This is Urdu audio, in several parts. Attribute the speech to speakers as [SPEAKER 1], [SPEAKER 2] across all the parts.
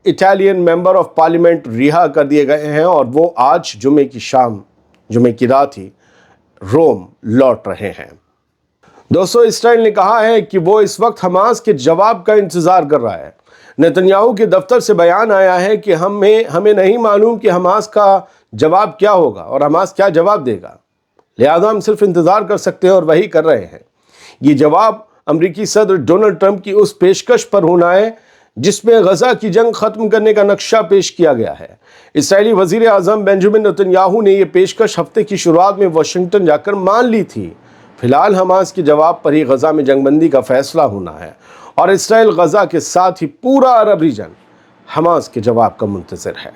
[SPEAKER 1] اٹالین ممبر آف پارلیمنٹ رہا کر دیے گئے ہیں اور وہ آج جمعے کی رات ہی روم لوٹ رہے ہیں۔ دوستو، اسرائیل نے کہا ہے کہ وہ اس وقت حماس کے جواب کا انتظار کر رہا ہے۔ نتنیاہو کے دفتر سے بیان آیا ہے کہ ہمیں نہیں معلوم کہ حماس کا جواب کیا ہوگا اور حماس کیا جواب دے گا، لہذا ہم صرف انتظار کر سکتے ہیں اور وہی کر رہے ہیں۔ یہ جواب امریکی صدر ڈونلڈ ٹرمپ کی اس پیشکش پر ہونا ہے جس میں غزہ کی جنگ ختم کرنے کا نقشہ پیش کیا گیا ہے۔ اسرائیلی وزیر اعظم بنجامن نتنیاہو نے یہ پیشکش ہفتے کی شروعات میں واشنگٹن جا کر مان لی تھی۔ فی الحال حماس کے جواب پر ہی غزہ میں جنگ بندی کا فیصلہ ہونا ہے اور اسرائیل غزہ کے ساتھ ہی پورا عرب ریجن حماس کے جواب کا منتظر ہے۔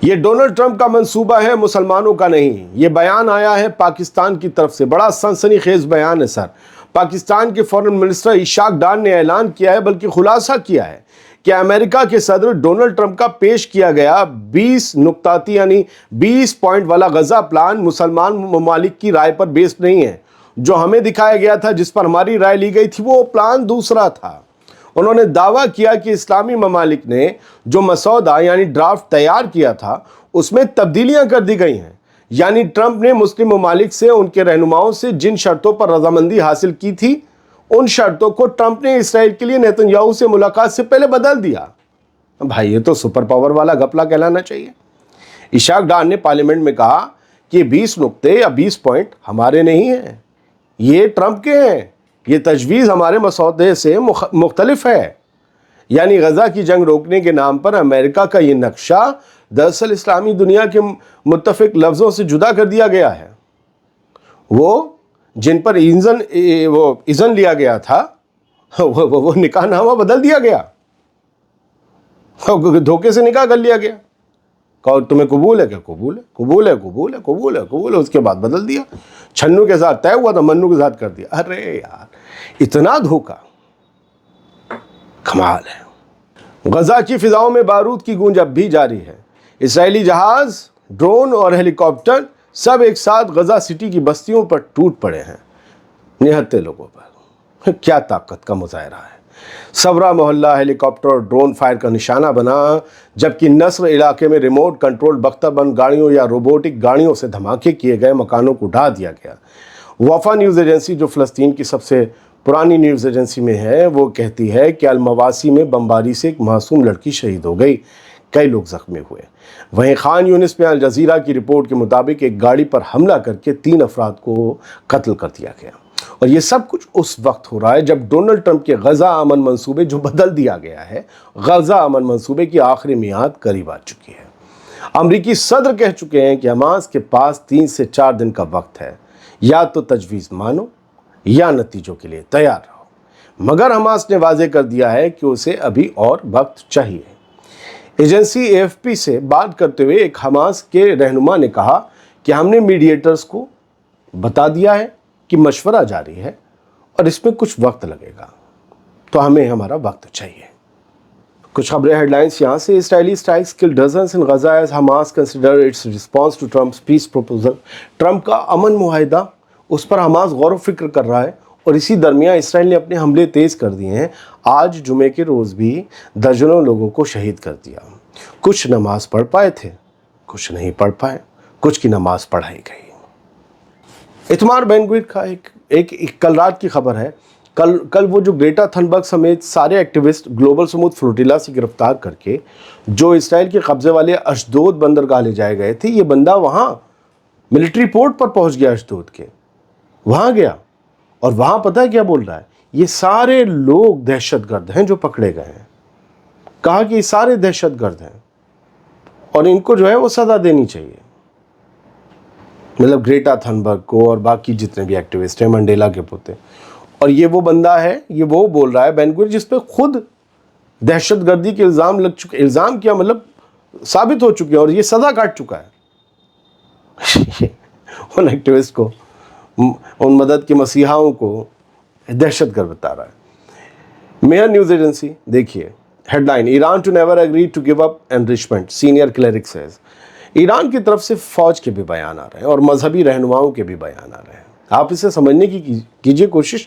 [SPEAKER 1] یہ ڈونلڈ ٹرمپ کا منصوبہ ہے، مسلمانوں کا نہیں۔ یہ بیان آیا ہے پاکستان کی طرف سے، بڑا سنسنی خیز بیان ہے سر۔ پاکستان کے فارن منسٹر اشاق ڈار نے اعلان کیا ہے، بلکہ خلاصہ کیا ہے کہ امریکہ کے صدر ڈونلڈ ٹرمپ کا پیش کیا گیا 20 نکتاتی یعنی 20 پوائنٹ والا غزہ پلان مسلمان ممالک کی رائے پر بیس نہیں ہے۔ جو ہمیں دکھایا گیا تھا، جس پر ہماری رائے لی گئی تھی، وہ پلان دوسرا تھا۔ انہوں نے دعویٰ کیا کہ اسلامی ممالک نے جو مسودہ یعنی ڈرافٹ تیار کیا تھا اس میں تبدیلیاں کر دی گئی ہیں، یعنی ٹرمپ نے مسلم ممالک سے ان کے رہنماؤں سے جن شرطوں پر رضامندی حاصل کی تھی، ان شرطوں کو ٹرمپ نے اسرائیل کے لیے نتنیاہو سے ملاقات سے پہلے بدل دیا۔ بھائی، یہ تو سپر پاور والا گپلا کہلانا چاہیے۔ اشاق ڈار نے پارلیمنٹ میں کہا کہ 20 نکتے یا 20 پوائنٹ ہمارے نہیں ہیں، یہ ٹرمپ کے ہیں، یہ تجویز ہمارے مسودے سے مختلف ہے۔ یعنی غزہ کی جنگ روکنے کے نام پر امریکہ کا یہ نقشہ دراصل اسلامی دنیا کے متفق لفظوں سے جدا کر دیا گیا ہے۔ وہ جن پر اذن لیا گیا تھا، وہ نکاح نامہ بدل دیا گیا، دھوکے سے نکاح کر لیا گیا۔ کہو تمہیں قبول ہے کیا؟ قبول ہے، قبول ہے، قبول ہے، قبول ہے، قبول ہے، اس کے بعد بدل دیا۔ چھنو کے ساتھ طے ہوا تھا، منو کے ساتھ کر دیا۔ ارے یار، اتنا دھوکہ، کمال ہے۔ غزہ کی فضاؤں میں بارود کی گونج اب بھی جاری ہے۔ اسرائیلی جہاز، ڈرون اور ہیلی کاپٹر سب ایک ساتھ غزہ سٹی کی بستیوں پر ٹوٹ پڑے ہیں، نہتے لوگوں پر۔ کیا طاقت کا مظاہرہ ہے۔ صبرا محلہ ہیلی کاپٹر اور ڈرون فائر کا نشانہ بنا، جبکہ نصر علاقے میں ریموٹ کنٹرول بختہ بند گاڑیوں یا روبوٹک گاڑیوں سے دھماکے کیے گئے، مکانوں کو ڈھا دیا گیا۔ وفا نیوز ایجنسی، جو فلسطین کی سب سے پرانی نیوز ایجنسی میں ہے، وہ کہتی ہے کہ المواسی میں بمباری سے ایک معصوم لڑکی شہید ہو گئی، کئی لوگ زخمی ہوئے۔ وہیں خان یونس میں الجزیرہ کی رپورٹ کے مطابق ایک گاڑی پر حملہ کر کے 3 افراد کو قتل کر دیا گیا۔ اور یہ سب کچھ اس وقت ہو رہا ہے جب ڈونلڈ ٹرمپ کے غزہ امن منصوبے، جو بدل دیا گیا ہے، غزہ امن منصوبے کی آخری میعاد قریب آ چکی ہے۔ امریکی صدر کہہ چکے ہیں کہ حماس کے پاس 3 سے 4 دن کا وقت ہے، یا تو تجویز مانو یا نتیجوں کے لیے تیار رہو، مگر حماس نے واضح کر دیا ہے کہ اسے ابھی اور وقت چاہیے۔ ایجنسی AFP سے بات کرتے ہوئے ایک حماس کے رہنما نے کہا کہ ہم نے میڈیٹرز کو بتا دیا ہے کہ مشورہ جاری ہے اور اس میں کچھ وقت لگے گا، تو ہمیں ہمارا وقت چاہیے۔ کچھ خبریں ہیڈ لائنز یہاں سے۔ Israeli strikes kill dozens in Gaza as Hamas consider its response to Trump's peace proposal. Trump کا امن معاہدہ، اس پر حماس غور و فکر کر رہا ہے، اور اسی درمیان اسرائیل نے اپنے حملے تیز کر دیے ہیں۔ آج جمعے کے روز بھی درجنوں لوگوں کو شہید کر دیا۔ کچھ نماز پڑھ پائے تھے، کچھ نہیں پڑھ پائے، کچھ کی نماز پڑھائی گئی۔ اتمار بین گویر کا ایک کل رات کی خبر ہے، کل وہ جو گریٹا تھنبرگ سمیت سارے ایکٹیوسٹ گلوبل سموتھ فلوٹیلا سے گرفتار کر کے جو اسرائیل کے قبضے والے اشدود بندرگاہ لے جائے گئے تھے، یہ بندہ وہاں ملٹری پورٹ پر پہنچ گیا، اشدود کے وہاں گیا، اور وہاں پتہ ہے کیا بول رہا ہے؟ یہ سارے لوگ دہشت گرد ہیں جو پکڑے گئے ہیں۔ کہا کہ یہ سارے دہشت گرد ہیں اور ان کو جو ہے وہ سزا دینی چاہیے۔ مطلب گریٹا تھنبرگ کو اور باقی جتنے بھی ایکٹیوسٹ ہیں، منڈیلا کے پوتے، اور یہ وہ بندہ ہے، یہ وہ بول رہا ہے بین گویر جس پہ خود دہشت گردی کے الزام لگ چکے، الزام کیا مطلب ثابت ہو چکے ہیں، اور یہ سزا کاٹ چکا ہے۔ ان ایکٹیوسٹ کو، ان مدد کے مسیحاؤں کو دہشت گرد بتا رہا ہے۔ میئر نیوز ایجنسی دیکھیے headline, Iran to never agree to give up enrichment, senior cleric says. Iran کی طرف سے فوج کے بھی بیان آ رہے ہیں اور مذہبی رہنماؤں کے بھی بیان آ رہے ہیں۔ آپ اسے سمجھنے کی کیجئے کوشش